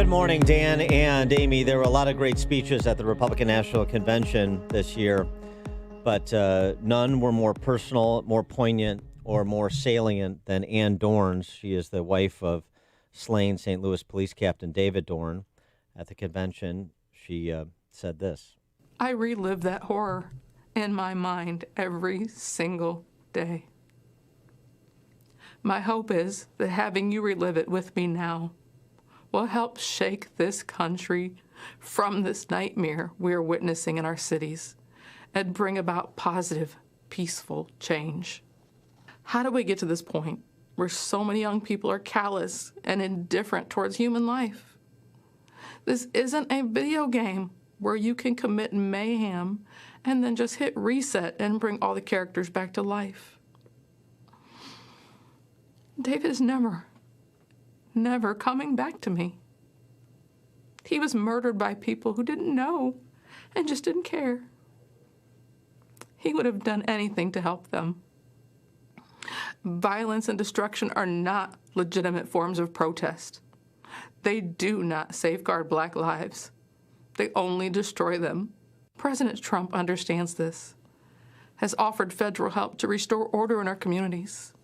Good morning, Dan and Amy. There were a lot of great speeches at the Republican National Convention this year, but none were more personal, more poignant, or more salient than Ann Dorn's. She is the wife of slain St. Louis Police Captain David Dorn. At the convention, she said this. I relive that horror in my mind every single day. My hope is that having you relive it with me now will help shake this country from this nightmare we are witnessing in our cities and bring about positive, peaceful change. How do we get to this point where so many young people are callous and indifferent towards human life? This isn't a video game where you can commit mayhem and then just hit reset and bring all the characters back to life. David is never coming back to me. He was murdered by people who didn't know and just didn't care. He would have done anything to help them. Violence and destruction are not legitimate forms of protest. They do not safeguard Black lives. They only destroy them. President Trump understands this, has offered federal help to restore order in our communities.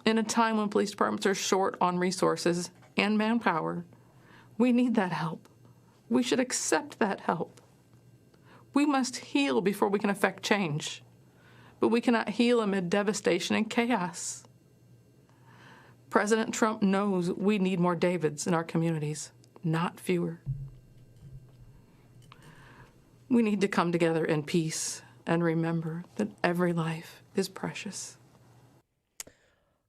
In a time when police departments are short on resources and manpower, we need that help. We should accept that help. We must heal before we can affect change, but we cannot heal amid devastation and chaos. President Trump knows we need more Davids in our communities, not fewer. We need to come together in peace and remember that every life is precious.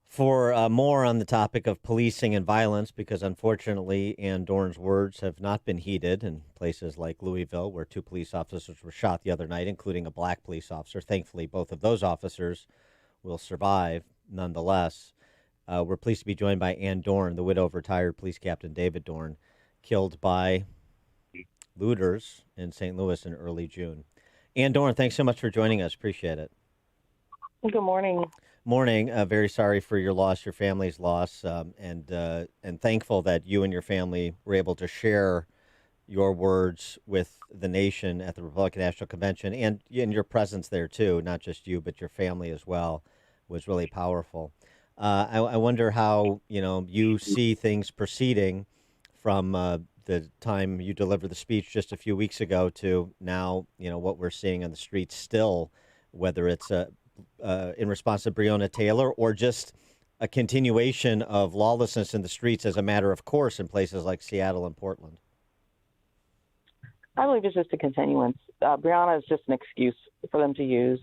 For more on the topic of policing and violence, because unfortunately Ann Dorn's words have not been heeded in places like Louisville, where 2 police officers were shot the other night, including a Black police officer. Thankfully, both of those officers will survive nonetheless. We're pleased to be joined by Ann Dorn, the widow of retired police captain David Dorn, killed by looters in St. Louis in early June. Ann Dorn, thanks so much for joining us. Appreciate it. Good morning. Morning. Very sorry for your loss, your family's loss, and thankful that you and your family were able to share your words with the nation at the Republican National Convention, and your presence there too, not just you, but your family as well, was really powerful. I wonder how you see things proceeding from the time you delivered the speech just a few weeks ago to now. What we're seeing on the streets still, whether it's in response to Breonna Taylor or just a continuation of lawlessness in the streets as a matter of course in places like Seattle and Portland. I believe it's just a continuance. Breonna is just an excuse for them to use.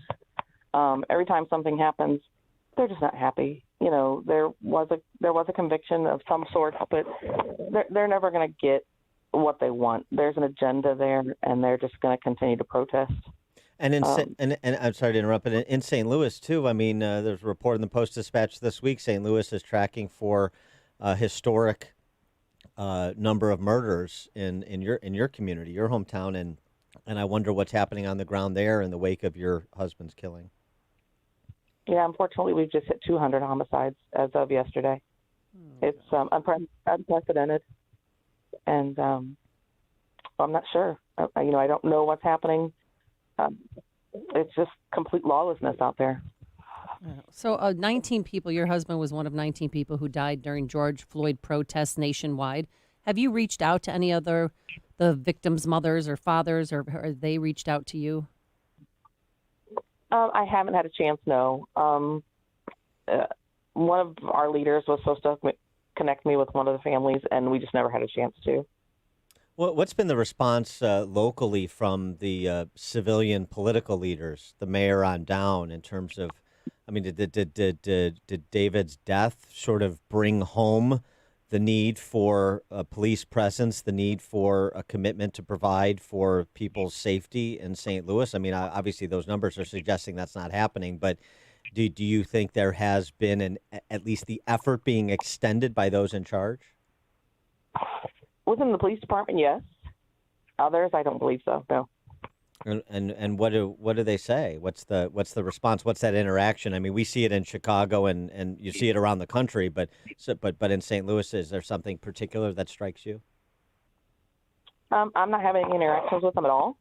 Every time something happens, they're just not happy. There was a conviction of some sort, but they're never going to get what they want. There's an agenda there, and they're just going to continue to protest. And and I'm sorry to interrupt, but in St. Louis too. I mean, there's a report in the Post-Dispatch this week. St. Louis is tracking for a historic number of murders in your community, your hometown, and I wonder what's happening on the ground there in the wake of your husband's killing. Yeah, unfortunately, we've just hit 200 homicides as of yesterday. It's unprecedented, and I'm not sure. I don't know what's happening. It's just complete lawlessness out there. So 19 people, your husband was one of 19 people who died during George Floyd protests nationwide. Have you reached out to any other, the victims' mothers or fathers, or have they reached out to you? I haven't had a chance, no. One of our leaders was supposed to connect me with one of the families, and we just never had a chance to. Well, what's been the response locally from the civilian political leaders, the mayor on down, in terms of, I mean, did David's death sort of bring home the need for a police presence, the need for a commitment to provide for people's safety in St. Louis? I mean, obviously those numbers are suggesting that's not happening, but do you think there has been at least the effort being extended by those in charge? Within the police department, yes. Others, I don't believe so, no. And what do they say? What's the response? What's that interaction? I mean, we see it in Chicago and you see it around the country, but in St. Louis, is there something particular that strikes you? I'm not having any interactions with them at all.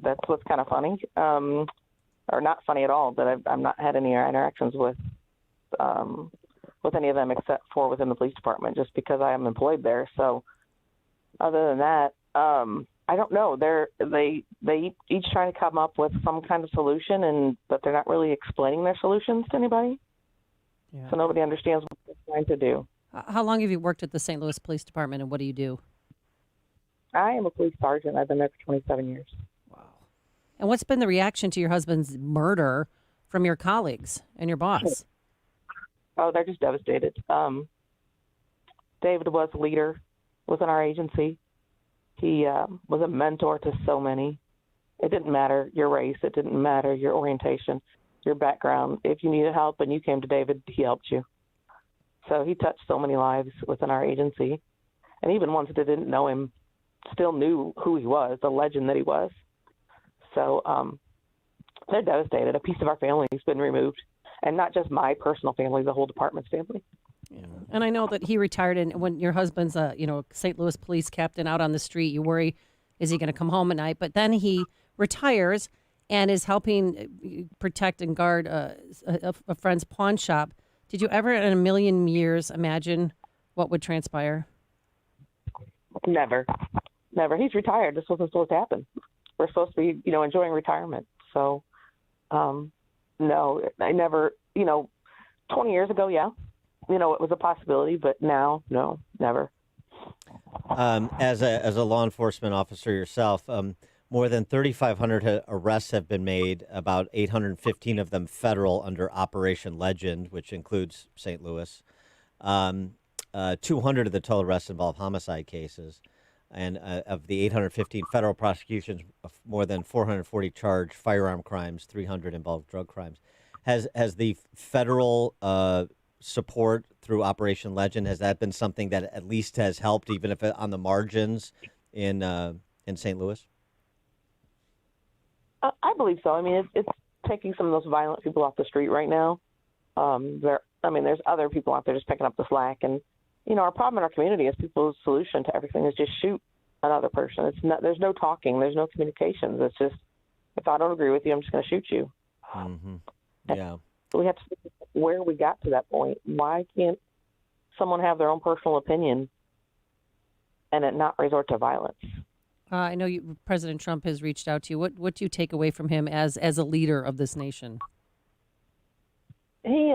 That's what's kind of funny, or not funny at all. That I've not had any interactions with any of them except for within the police department, just because I am employed there. So, other than that, I don't know. They each trying to come up with some kind of solution, but they're not really explaining their solutions to anybody. Yeah. So nobody understands what they're trying to do. How long have you worked at the St. Louis Police Department, and what do you do? I am a police sergeant. I've been there for 27 years. Wow. And what's been the reaction to your husband's murder from your colleagues and your boss? Oh, they're just devastated. David was a leader within our agency. He was a mentor to so many. It didn't matter your race. It didn't matter your orientation, your background. If you needed help and you came to David, he helped you. So he touched so many lives within our agency. And even ones that didn't know him still knew who he was, the legend that he was. So they're devastated. A piece of our family has been removed. And not just my personal family, the whole department's family. Yeah. And I know that he retired, and when your husband's a St. Louis police captain out on the street, you worry, is he going to come home at night? But then he retires and is helping protect and guard a friend's pawn shop. Did you ever in a million years imagine what would transpire? Never. He's retired. This wasn't supposed to happen. We're supposed to be, enjoying retirement. So, no, I never, 20 years ago, yeah, it was a possibility, but now, no, never. As a law enforcement officer yourself, more than 3,500 arrests have been made, about 815 of them federal under Operation Legend, which includes St. Louis. 200 of the total arrests involve homicide cases. And of the 815 federal prosecutions, more than 440 charge firearm crimes, 300 involve drug crimes. Has the federal support through Operation Legend, has that been something that at least has helped, even if on the margins in St. Louis? I believe so. I mean, it's taking some of those violent people off the street right now. There's other people out there just picking up the slack, and our problem in our community is people's solution to everything is just shoot another person. It's not. There's no talking. There's no communications. It's just, if I don't agree with you, I'm just going to shoot you. Mm-hmm. Yeah. We have to see where we got to that point. Why can't someone have their own personal opinion and it not resort to violence? I know President Trump has reached out to you. What do you take away from him as a leader of this nation? He's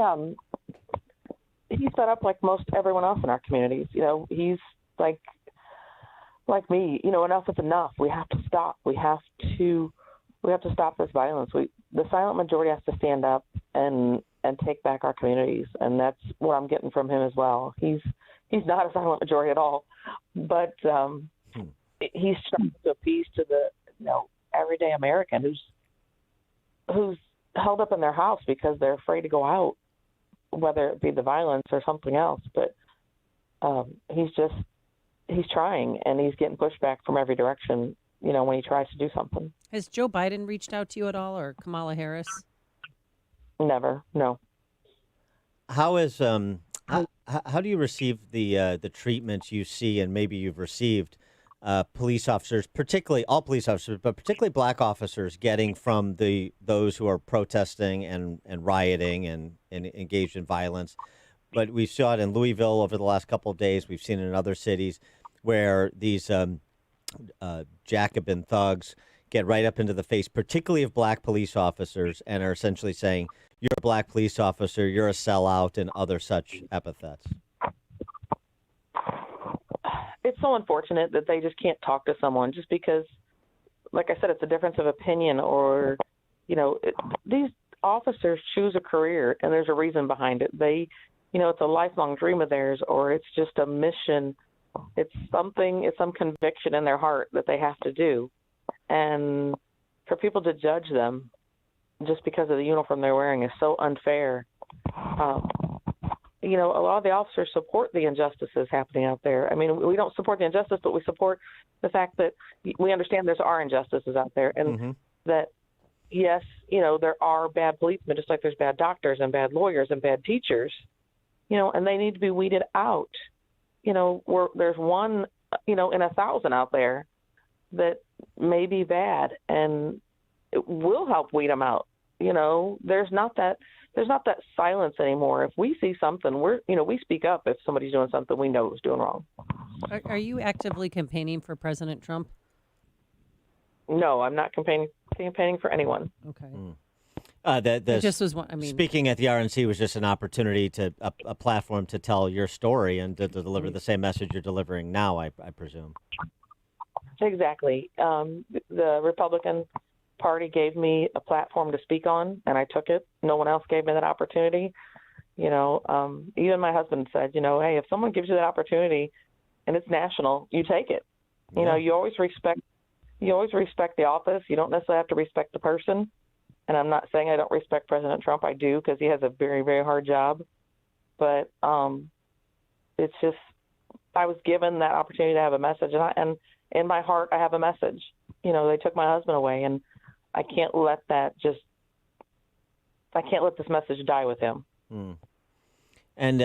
set up like most everyone else in our communities. He's like me. Enough is enough. We have to stop. We have to stop this violence. The silent majority has to stand up and take back our communities, and that's what I'm getting from him as well. He's not a silent majority at all, but he's trying to appease to the everyday American who's held up in their house because they're afraid to go out, whether it be the violence or something else. But he's trying, and he's getting pushback from every direction, when he tries to do something. Has Joe Biden reached out to you at all, or Kamala Harris? Never, no. How do you receive the treatments you see, and maybe you've received, police officers, particularly all police officers, but particularly black officers, getting from those who are protesting and rioting and engaged in violence? But we saw it in Louisville over the last couple of days. We've seen it in other cities where these Jacobin thugs get right up into the face, particularly of black police officers, and are essentially saying, "You're a black police officer, you're a sellout," and other such epithets. It's so unfortunate that they just can't talk to someone just because, like I said, it's a difference of opinion, or, these officers choose a career and there's a reason behind it. It's a lifelong dream of theirs, or it's just a mission. It's some conviction in their heart that they have to do. And for people to judge them just because of the uniform they're wearing is so unfair. you know, a lot of the officers support the injustices happening out there. I mean, we don't support the injustice, but we support the fact that we understand there are injustices out there, and that, yes, you know, there are bad policemen, just like there's bad doctors and bad lawyers and bad teachers, you know, and they need to be weeded out. You know, there's one, you know, in 1,000 out there that may be bad, and it will help weed them out. You know, there's not that silence anymore. If we see something, we speak up if somebody's doing something we know is doing wrong. Are you actively campaigning for President Trump? No, I'm not campaigning for anyone. Okay. It just was one. I mean, speaking at the RNC was just an opportunity to a platform to tell your story and to deliver the same message you're delivering now, I presume. Exactly. The Republican Party gave me a platform to speak on, and I took it. No one else gave me that opportunity. You know, even my husband said, you know, hey, if someone gives you that opportunity and it's national, you take it. You know, you always respect the office. You don't necessarily have to respect the person. And I'm not saying I don't respect President Trump. I do, because he has a very, very hard job. But it's just, I was given that opportunity to have a message, and in my heart, I have a message. You know, they took my husband away, and I can't let this message die with him. And,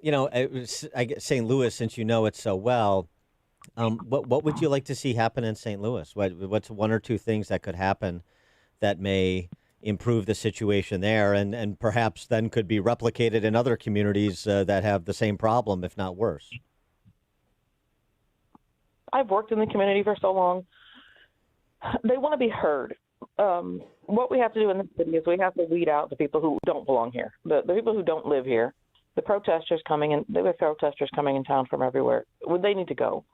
you know, I guess St. Louis, since you know it so well, what would you like to see happen in St. Louis? What's one or two things that could happen that may improve the situation there and perhaps then could be replicated in other communities that have the same problem, if not worse? I've worked in the community for so long. They want to be heard. What we have to do in the city is we have to weed out the people who don't belong here, the people who don't live here. The protesters coming in, there were protesters coming in town from everywhere. Well, they need to go.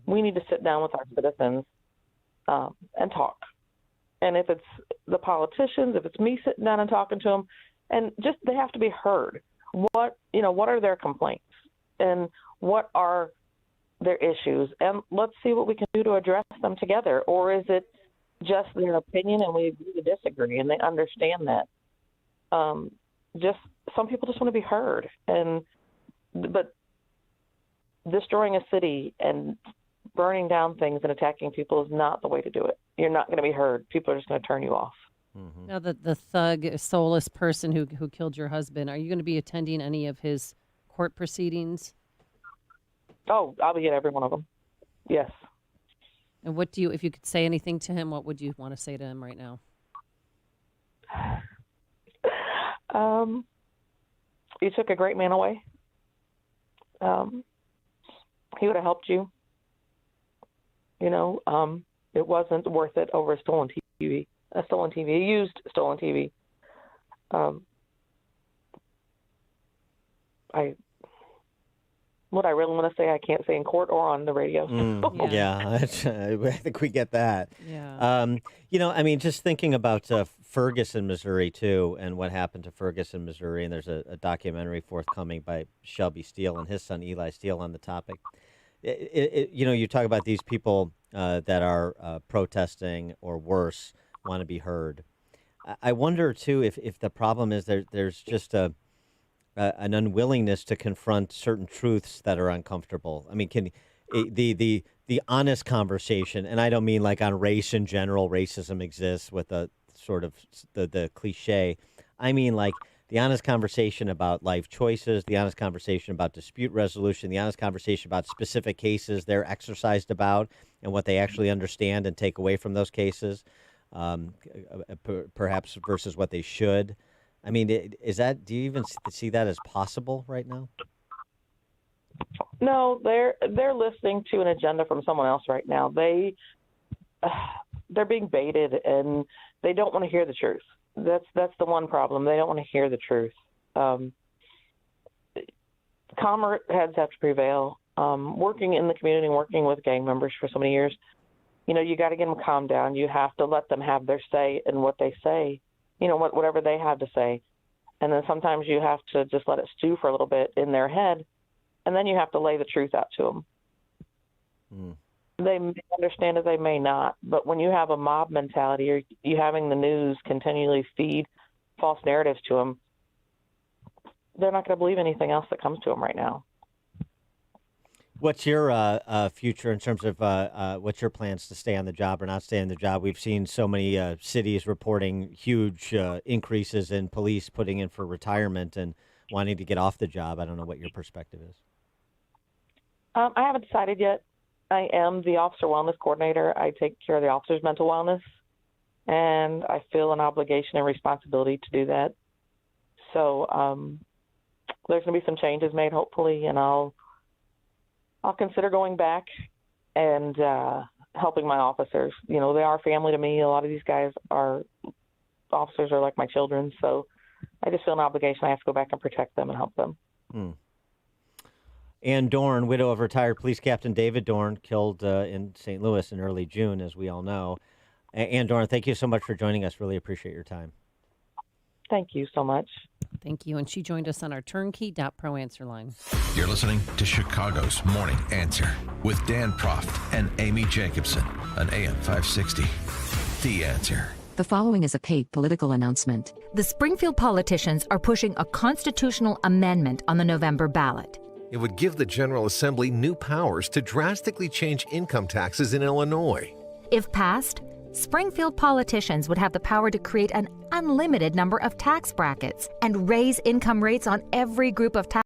We need to sit down with our citizens and talk. And if it's the politicians, if it's me sitting down and talking to them, and just they have to be heard. What are their complaints, and what are their issues, and let's see what we can do to address them together. Or is it just their opinion and we agree to disagree, and they understand that? Just some people just want to be heard, but destroying a city and burning down things and attacking people is not the way to do it. You're not going to be heard. People are just going to turn you off. Now, the thug, soulless person who killed your husband, are you going to be attending any of his court proceedings? Oh, I'll be at every one of them. Yes. And if you could say anything to him, what would you want to say to him right now? You took a great man away. He would have helped you. You know, it wasn't worth it over a stolen TV, a used stolen TV. What I really want to say, I can't say in court or on the radio. Yeah, I think we get that. Yeah. You know, I mean, just thinking about Ferguson, Missouri, too, and what happened to Ferguson, Missouri, and there's a documentary forthcoming by Shelby Steele and his son, Eli Steele, on the topic. You know, you talk about these people that are protesting or worse, want to be heard. I wonder, too, if the problem is there's just an unwillingness to confront certain truths that are uncomfortable. I mean, the honest conversation, and I don't mean like on race in general, racism exists with the sort of the cliche. I mean like the honest conversation about life choices, the honest conversation about dispute resolution, the honest conversation about specific cases they're exercised about and what they actually understand and take away from those cases, perhaps versus what they should. I mean, do you even see that as possible right now? No, they're listening to an agenda from someone else right now. They're being baited, and they don't want to hear the truth. That's the one problem. They don't want to hear the truth. Calmer heads have to prevail. Working in the community and working with gang members for so many years, you know, you got to get them calmed down. You have to let them have their say in what they say, you know, whatever they have to say. And then sometimes you have to just let it stew for a little bit in their head, and then you have to lay the truth out to them. They may understand it, they may not. But when you have a mob mentality, or you having the news continually feed false narratives to them, they're not going to believe anything else that comes to them right now. What's your future in terms of what's your plans to stay on the job or not stay on the job? We've seen so many cities reporting huge increases in police putting in for retirement and wanting to get off the job. I don't know what your perspective is. I haven't decided yet. I am the officer wellness coordinator. I take care of the officers' mental wellness, and I feel an obligation and responsibility to do that. So there's going to be some changes made, hopefully, and I'll consider going back and helping my officers. You know, they are family to me. A lot of these guys officers are like my children, so I just feel an obligation. I have to go back and protect them and help them. Ann Dorn, widow of retired police captain David Dorn, killed in St. Louis in early June, as we all know. Ann Dorn, thank you so much for joining us. Really appreciate your time. Thank you so much. Thank you. And she joined us on our turnkey.pro answer line. You're listening to Chicago's Morning Answer with Dan Proft and Amy Jacobson on AM 560. The Answer. The following is a paid political announcement. The Springfield politicians are pushing a constitutional amendment on the November ballot. It would give the General Assembly new powers to drastically change income taxes in Illinois. If passed, Springfield politicians would have the power to create an unlimited number of tax brackets and raise income rates on every group of tax